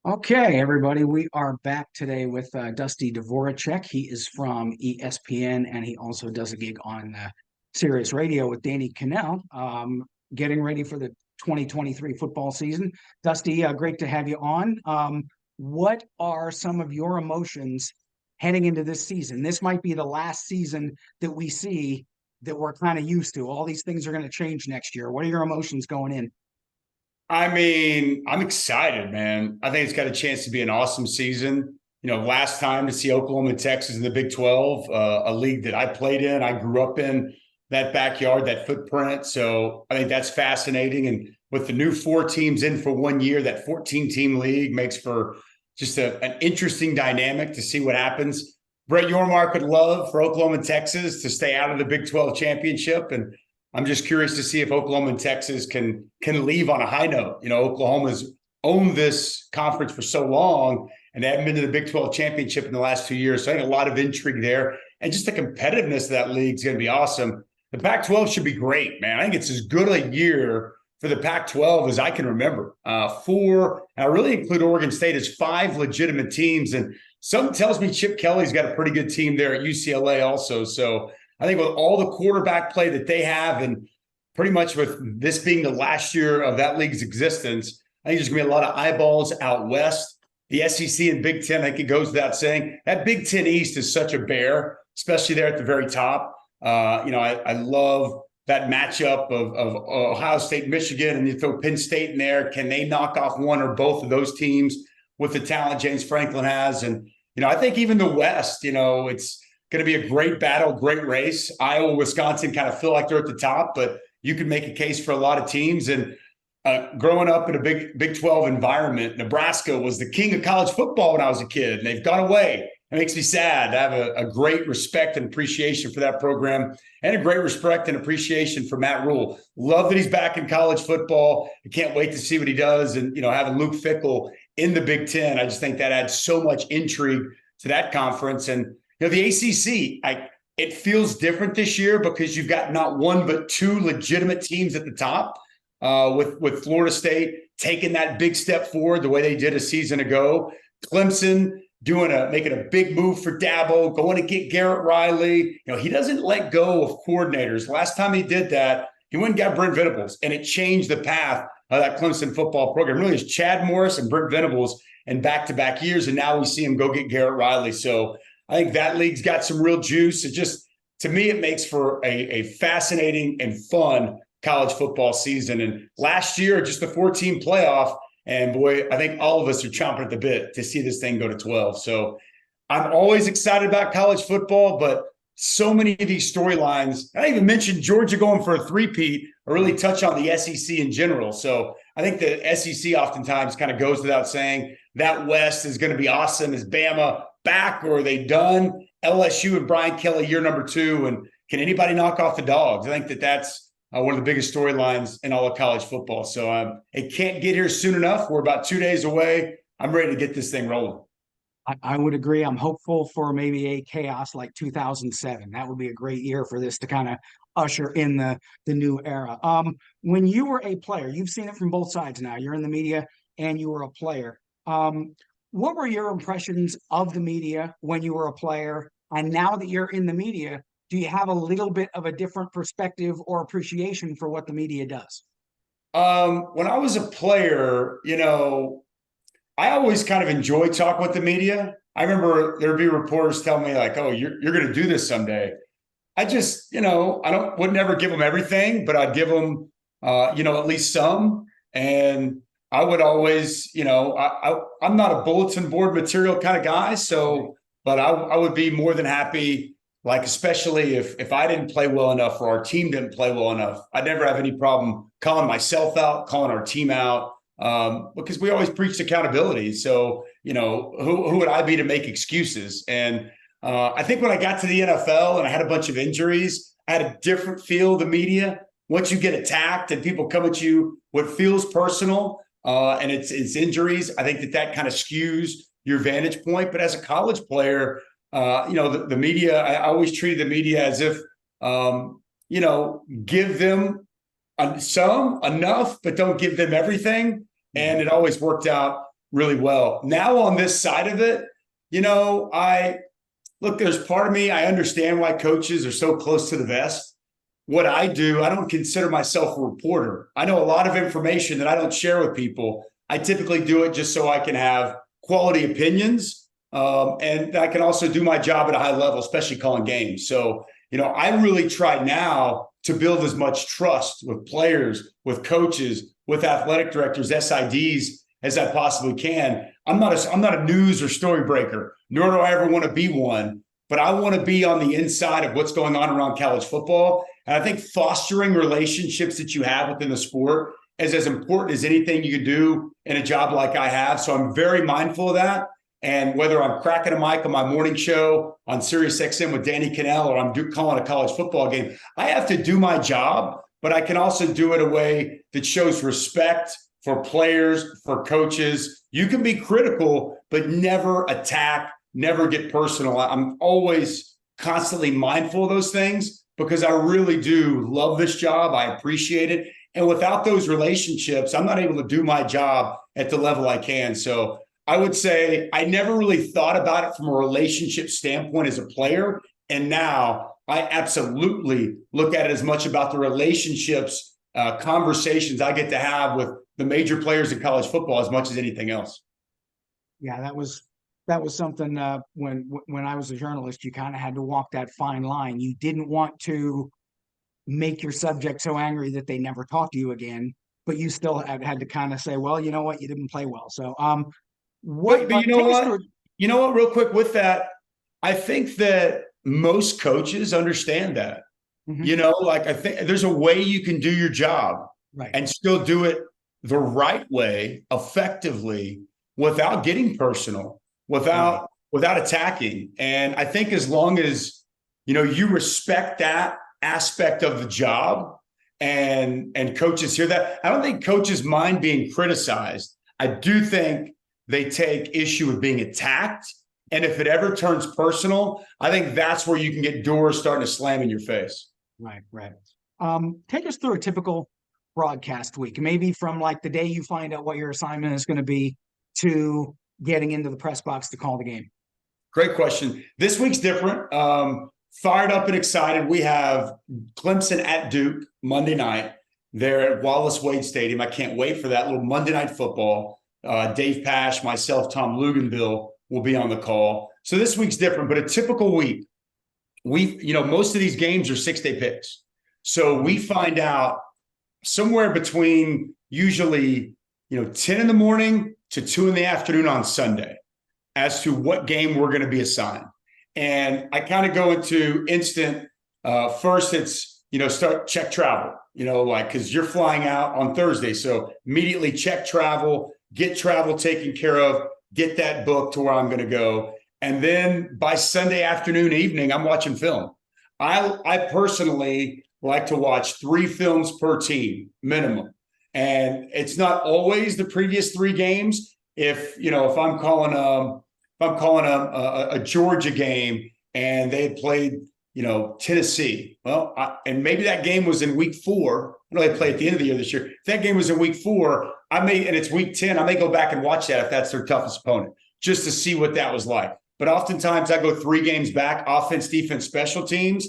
Okay, everybody, we are back today with Dusty Dvoracek. He is from ESPN and he also does a gig on Sirius Radio with Danny Cannell, getting ready for the 2023 football season. Dusty, great to have you on. What are some of your emotions heading into this season? This might be the last season that we see that we're kind of used to. All these things are going to change next year. What are your emotions going in? I'm excited, man. I think it's got a chance to be an awesome season. Last time to see Oklahoma and Texas in the Big 12, a league that I played in, I grew up in that backyard, that footprint. So I think that's fascinating. And with the new four teams in for 1 year, that 14-team league makes for just an interesting dynamic to see what happens. Brett Yormark would love for Oklahoma and Texas to stay out of the Big 12 championship. And I'm just curious to see if Oklahoma and Texas can leave on a high note. Oklahoma's owned this conference for so long, and they haven't been to the Big 12 championship in the last 2 years. So I think a lot of intrigue there. And just the competitiveness of that league is going to be awesome. The Pac-12 should be great, man. I think it's as good a year for the Pac-12 as I can remember. Four, and I really include Oregon State, as five legitimate teams. And something tells me Chip Kelly's got a pretty good team there at UCLA also. So I think with all the quarterback play that they have, and pretty much with this being the last year of that league's existence, I think there's going to be a lot of eyeballs out west. The SEC and Big Ten, I think it goes without saying, that Big Ten East is such a bear, especially there at the very top. I love that matchup of Ohio State, Michigan, and you throw Penn State in there. Can they knock off one or both of those teams with the talent James Franklin has? And, I think even the West, it's going to be a great battle, great race. Iowa, Wisconsin kind of feel like they're at the top, but you could make a case for a lot of teams. And growing up in a Big 12 environment, Nebraska was the king of college football when I was a kid, and they've gone away. It makes me sad to have a great respect and appreciation for that program, and a great respect and appreciation for Matt Rule. Love that he's back in college football. I can't wait to see what he does. And, having Luke Fickell in the Big Ten, I just think that adds so much intrigue to that conference. And, the ACC, it feels different this year because you've got not one but two legitimate teams at the top, with Florida State taking that big step forward the way they did a season ago. Clemson making a big move for Dabo, going to get Garrett Riley. He doesn't let go of coordinators. Last time he did that, he went and got Brent Venables, and it changed the path of that Clemson football program. Really, it's Chad Morris and Brent Venables in back-to-back years, and now we see him go get Garrett Riley. So I think that league's got some real juice. It just, to me, it makes for a fascinating and fun college football season. And last year, just the 4-team playoff, and boy, I think all of us are chomping at the bit to see this thing go to 12. So I'm always excited about college football, but so many of these storylines, I even mentioned Georgia going for a three-peat, or really touch on the SEC in general. So I think the SEC oftentimes kind of goes without saying. That West is going to be awesome. Is Bama back, or are they done? LSU and Brian Kelly, year number 2. And can anybody knock off the Dogs? I think that's one of the biggest storylines in all of college football. So it can't get here soon enough. We're about 2 days away. I'm ready to get this thing rolling. I would agree. I'm hopeful for maybe a chaos like 2007. That would be a great year for this to kind of usher in the new era. When you were a player, you've seen it from both sides now. You're in the media and you were a player. What were your impressions of the media when you were a player? And now that you're in the media, do you have a little bit of a different perspective or appreciation for what the media does? When I was a player, I always kind of enjoyed talking with the media. I remember there'd be reporters tell me like, "Oh, you're going to do this someday." I just, would never give them everything, but I'd give them, at least some. And I would always, I'm not a bulletin board material kind of guy. So, but I would be more than happy, like, especially if I didn't play well enough or our team didn't play well enough, I'd never have any problem calling myself out, calling our team out. Because we always preached accountability. So, who would I be to make excuses? And I think when I got to the NFL and I had a bunch of injuries, I had a different feel of the media. Once you get attacked and people come at you, what feels personal, and it's injuries, I think that kind of skews your vantage point. But as a college player, the media, I always treated the media as if, give them some enough, but don't give them everything. And it always worked out really well. Now on this side of it, look, there's part of me, I understand why coaches are so close to the vest. What I do, I don't consider myself a reporter. I know a lot of information that I don't share with people. I typically do it just so I can have quality opinions. And I can also do my job at a high level, especially calling games. So, I really try now to build as much trust with players, with coaches, with athletic directors, SIDs as I possibly can. I'm not a news or story breaker, nor do I ever want to be one, but I want to be on the inside of what's going on around college football. And I think fostering relationships that you have within the sport is as important as anything you could do in a job like I have. So I'm very mindful of that. And whether I'm cracking a mic on my morning show on Sirius XM with Danny Cannell, or I'm calling a college football game, I have to do my job, but I can also do it in a way that shows respect for players, for coaches. You can be critical, but never attack, never get personal. I'm always constantly mindful of those things because I really do love this job. I appreciate it. And without those relationships, I'm not able to do my job at the level I can. So I would say I never really thought about it from a relationship standpoint as a player. And now I absolutely look at it as much about the relationships, conversations I get to have with the major players in college football as much as anything else. Yeah, that was something when I was a journalist, you kind of had to walk that fine line. You didn't want to make your subject so angry that they never talk to you again, but you still had to kind of say, well, you know what, you didn't play well. So But you know take us what? through. You know what, real quick with that, I think that most coaches understand that. Like I think there's a way you can do your job Right. and still do it the right way, effectively, without getting personal, without attacking. And I think as long as you respect that aspect of the job and coaches hear that, I don't think coaches mind being criticized. I do think they take issue with being attacked. And if it ever turns personal, I think that's where you can get doors starting to slam in your face. Right. Take us through a typical broadcast week, maybe from like the day you find out what your assignment is going to be to getting into the press box to call the game. Great question. This week's different. Fired up and excited. We have Clemson at Duke Monday night. They're at Wallace Wade Stadium. I can't wait for that little Monday night football. Dave Pasch, myself, Tom Luganville will be on the call. So this week's different, but a typical week. Most of these games are 6-day picks. So we find out somewhere between usually, 10 in the morning to 2 in the afternoon on Sunday as to what game we're going to be assigned. And I kind of go into instant. First, it's, check travel, because you're flying out on Thursday. So immediately check travel, get travel taken care of, get that book to where I'm going to go. And then by Sunday afternoon, evening, I'm watching film. I personally like to watch 3 films per team minimum. And it's not always the previous 3 games. If I'm calling a Georgia game and they had played, Tennessee, and maybe that game was in week 4. I know they play at the end of the year this year. If that game was in week 4, and it's week 10, I may go back and watch that if that's their toughest opponent, just to see what that was like. But oftentimes I go 3 games back, offense, defense, special teams.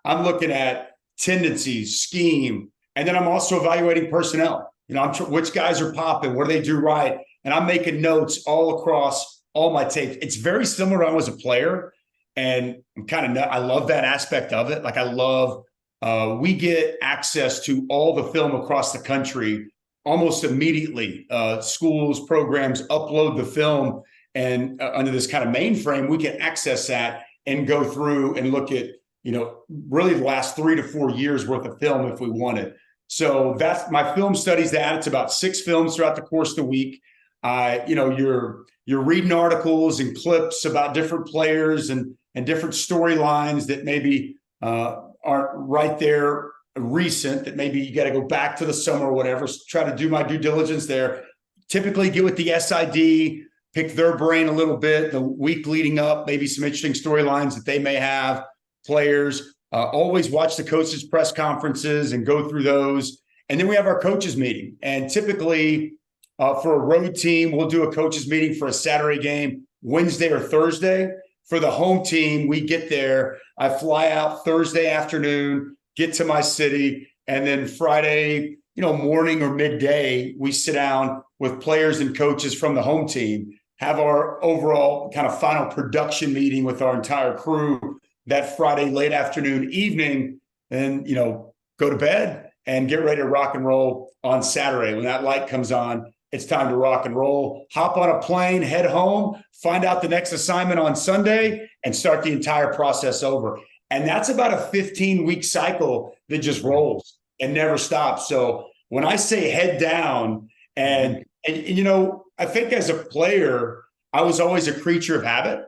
I'm looking at tendencies, scheme, and then I'm also evaluating personnel. Which guys are popping, what do they do right? And I'm making notes all across all my tapes. It's very similar to when I was a player, and I love that aspect of it. Like I love, we get access to all the film across the country almost immediately. Schools, programs upload the film, and under this kind of mainframe, we can access that and go through and look at, really the last 3 to 4 years worth of film if we wanted. So that's my film studies that. It's about 6 films throughout the course of the week. You're reading articles and clips about different players and different storylines that maybe aren't right there recent, that maybe you got to go back to the summer or whatever. So try to do my due diligence there. Typically get with the SID, pick their brain a little bit the week leading up, maybe some interesting storylines that they may have, players. Always watch the coaches' press conferences and go through those. And then we have our coaches meeting. And typically For a road team, we'll do a coaches meeting for a Saturday game, Wednesday or Thursday. For the home team, we get there. I fly out Thursday afternoon, get to my city, and then Friday, morning or midday, we sit down with players and coaches from the home team, have our overall kind of final production meeting with our entire crew that Friday late afternoon, evening, and go to bed and get ready to rock and roll on Saturday. When that light comes on, it's time to rock and roll. Hop on a plane, head home, find out the next assignment on Sunday, and start the entire process over. And that's about a 15-week cycle that just rolls and never stops. So when I say head down, and I think as a player, I was always a creature of habit.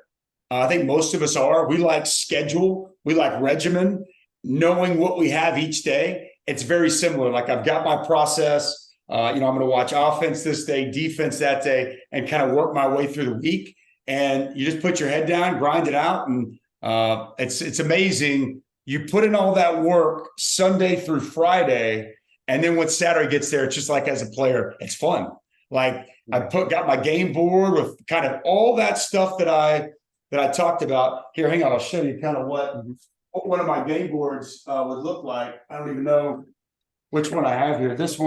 I think most of us are. We like schedule. We like regimen, knowing what we have each day. It's very similar. Like I've got my process. I'm going to watch offense this day, defense that day, and kind of work my way through the week. And you just put your head down, grind it out. And it's amazing. You put in all that work Sunday through Friday. And then when Saturday gets there, it's just like as a player, it's fun. Like got my game board with kind of all that stuff that I talked about. Here, hang on. I'll show you kind of what one of my game boards would look like. I don't even know which one I have here. This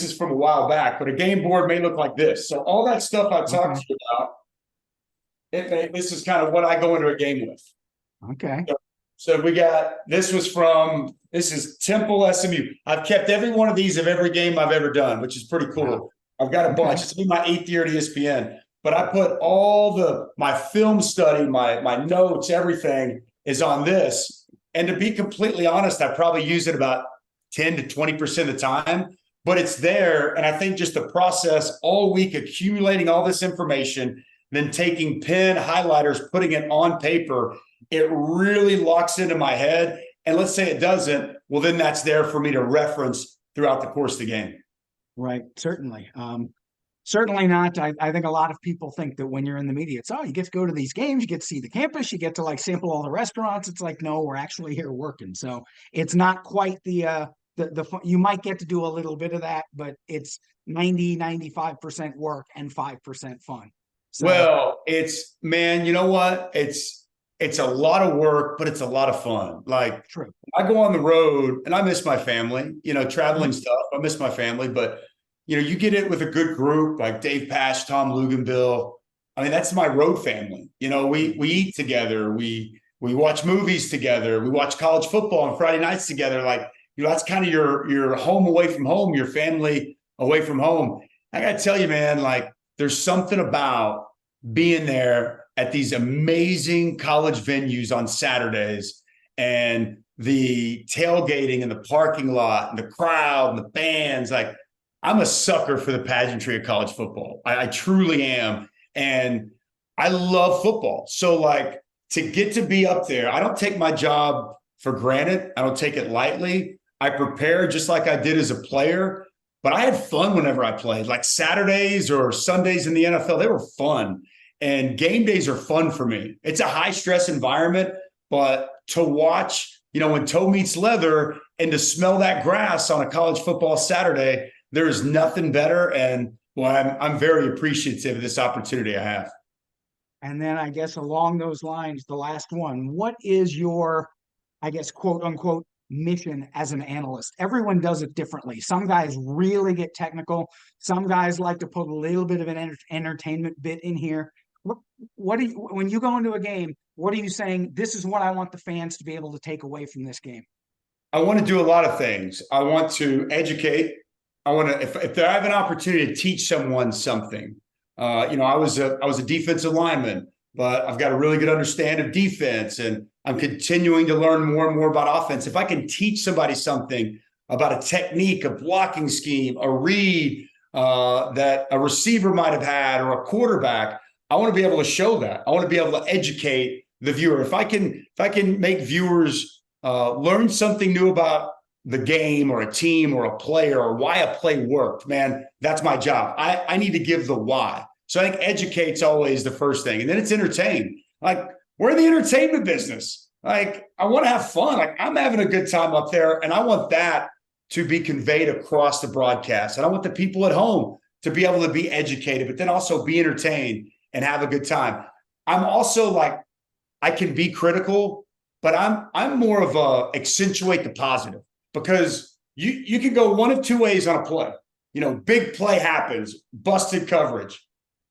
is from a while back, but a game board may look like this. So all that stuff I talked to you about, this is kind of what I go into a game with. Okay. So this is Temple SMU. I've kept every one of these of every game I've ever done, which is pretty cool. Wow. I've got a bunch. It's been my 8th year at ESPN, but I put all my film study, my notes, everything is on this. And to be completely honest, I probably use it about 10 to 20% of the time, but it's there. And I think just the process all week, accumulating all this information, then taking pen, highlighters, putting it on paper, it really locks into my head. And let's say it doesn't, well, then that's there for me to reference throughout the course of the game. Right. Certainly. Certainly not. I think a lot of people think that when you're in the media, it's, you get to go to these games, you get to see the campus, you get to sample all the restaurants. It's like, no, we're actually here working. So it's not quite the you might get to do a little bit of that, but it's 95% work and 5% fun. So, well, man, you know what? It's a lot of work, but it's a lot of fun. Like, true. I go on the road and I miss my family, traveling stuff. I miss my family, but you get it with a good group like Dave Pash, Tom Luganbill. I mean, that's my road family. We eat together. We watch movies together. We watch college football on Friday nights together. Like, that's kind of your home away from home, your family away from home. I got to tell you, man, like there's something about being there at these amazing college venues on Saturdays and the tailgating and the parking lot and the crowd and the bands. Like, I'm a sucker for the pageantry of college football. I truly am. And I love football. So to get to be up there, I don't take my job for granted. I don't take it lightly. I prepare just like I did as a player, but I had fun whenever I played. Like Saturdays or Sundays in the NFL, they were fun. And game days are fun for me. It's a high stress environment, but to watch, when toe meets leather and to smell that grass on a college football Saturday, there is nothing better. And I'm very appreciative of this opportunity I have. And then I guess along those lines, the last one, what is your, I guess, quote unquote, mission as an analyst? Everyone does it differently. Some guys really get technical. Some guys like to put a little bit of an entertainment bit in here. What do you, when you go into a game, what are you saying? This is what I want the fans to be able to take away from this game. I want to do a lot of things. I want to educate. I want to, if I have an opportunity to teach someone something, I was a defensive lineman, but I've got a really good understanding of defense, and I'm continuing to learn more and more about offense. If I can teach somebody something about a technique, a blocking scheme, a read that a receiver might have had, or a quarterback, I want to be able to show that. I want to be able to educate the viewer. If I can make viewers learn something new about the game or a team or a player or why a play worked, man, that's my job. I need to give the why. So I think educate's always the first thing. And then it's entertain. Like, we're in the entertainment business. Like, I want to have fun. Like, I'm having a good time up there, and I want that to be conveyed across the broadcast. And I want the people at home to be able to be educated, but then also be entertained and have a good time. I'm also like, I can be critical, but I'm more of a accentuate the positive, because you can go one of two ways on a play. Big play happens, busted coverage.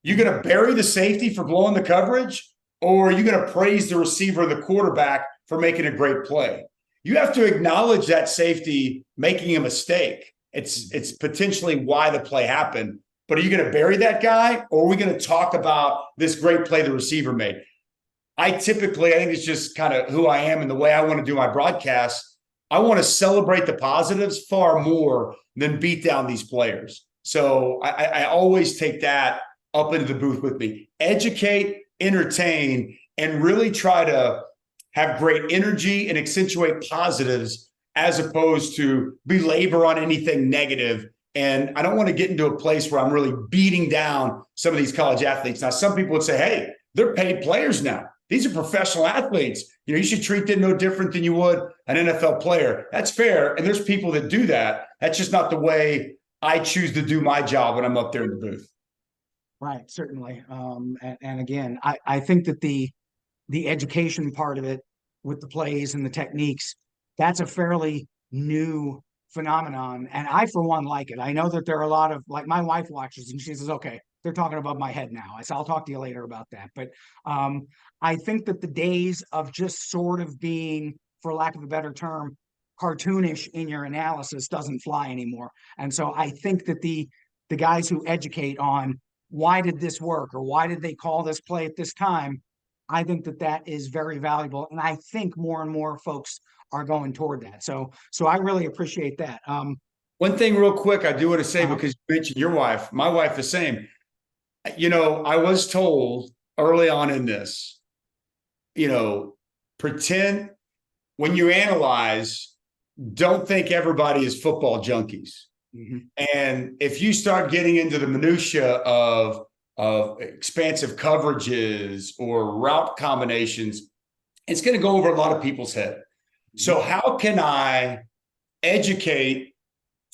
You're going to bury the safety for blowing the coverage, or you're going to praise the receiver or the quarterback for making a great play. You have to acknowledge that safety making a mistake. It's potentially why the play happened. But are you going to bury that guy, or are we going to talk about this great play the receiver made? I think it's just kind of who I am and the way I want to do my broadcast. I want to celebrate the positives far more than beat down these players. So I always take that up into the booth with me. Educate, entertain, and really try to have great energy and accentuate positives, as opposed to belabor on anything negative. And I don't want to get into a place where I'm really beating down some of these college athletes. Now, some people would say, hey, they're paid players now. These are professional athletes. You should treat them no different than you would an NFL player. That's fair. And there's people that do that. That's just not the way I choose to do my job when I'm up there in the booth. Right, certainly. And again, I think that the education part of it with the plays and the techniques, that's a fairly new phenomenon. And I, for one, like it. I know that there are a lot of, like, my wife watches and she says, okay, they're talking above my head now. I said, I'll talk to you later about that. But I think that the days of just sort of being, for lack of a better term, cartoonish in your analysis doesn't fly anymore. And so I think that the guys who educate on why did this work, or why did they call this play at this time, I think that that is very valuable. And I think more and more folks are going toward that. So I really appreciate that. One thing real quick, I do want to say, because you mentioned your wife, my wife, the same. I was told early on in this, pretend when you analyze, don't think everybody is football junkies. Mm-hmm. And if you start getting into the minutia of expansive coverages or route combinations, it's going to go over a lot of people's head. Mm-hmm. So how can I educate,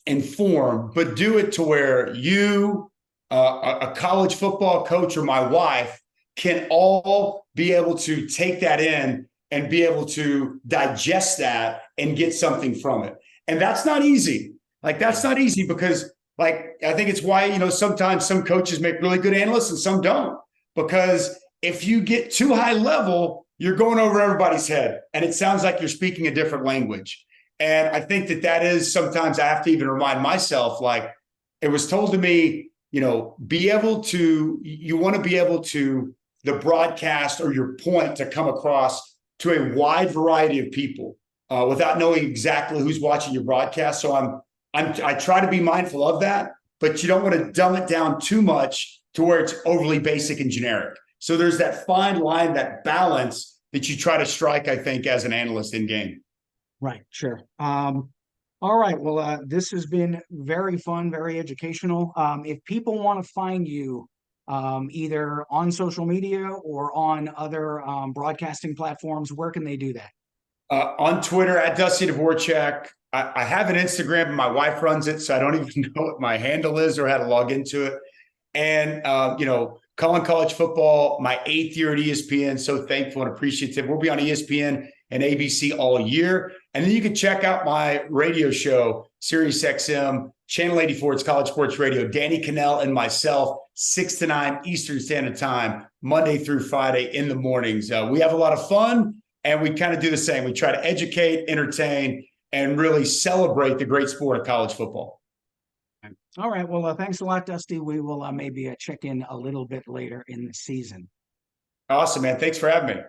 inform, but do it to where you, a college football coach, or my wife can all be able to take that in and be able to digest that and get something from it. And that's not easy. That's not easy, because I think it's why, sometimes some coaches make really good analysts and some don't, because if you get too high level, you're going over everybody's head and it sounds like you're speaking a different language. And I think that is sometimes I have to even remind myself, it was told to me, you want to be able to, the broadcast or your point to come across to a wide variety of people without knowing exactly who's watching your broadcast. So I try to be mindful of that, but you don't want to dumb it down too much to where it's overly basic and generic. So there's that fine line, that balance that you try to strike, I think, as an analyst in game. Right. Sure. All right. Well, this has been very fun, very educational. If people want to find you either on social media or on other broadcasting platforms, where can they do that? On Twitter at Dusty Dvoracek. I have an Instagram, and my wife runs it, so I don't even know what my handle is or how to log into it. And, calling college football my 8th year at ESPN. So thankful and appreciative. We'll be on ESPN and ABC all year. And then you can check out my radio show, Sirius XM, Channel 84. It's College Sports Radio. Danny Cannell and myself, 6 to 9 Eastern Standard Time, Monday through Friday in the mornings. We have a lot of fun, and we kind of do the same. We try to educate, entertain, and really celebrate the great sport of college football. All right. Well, thanks a lot, Dusty. We will maybe check in a little bit later in the season. Awesome, man. Thanks for having me.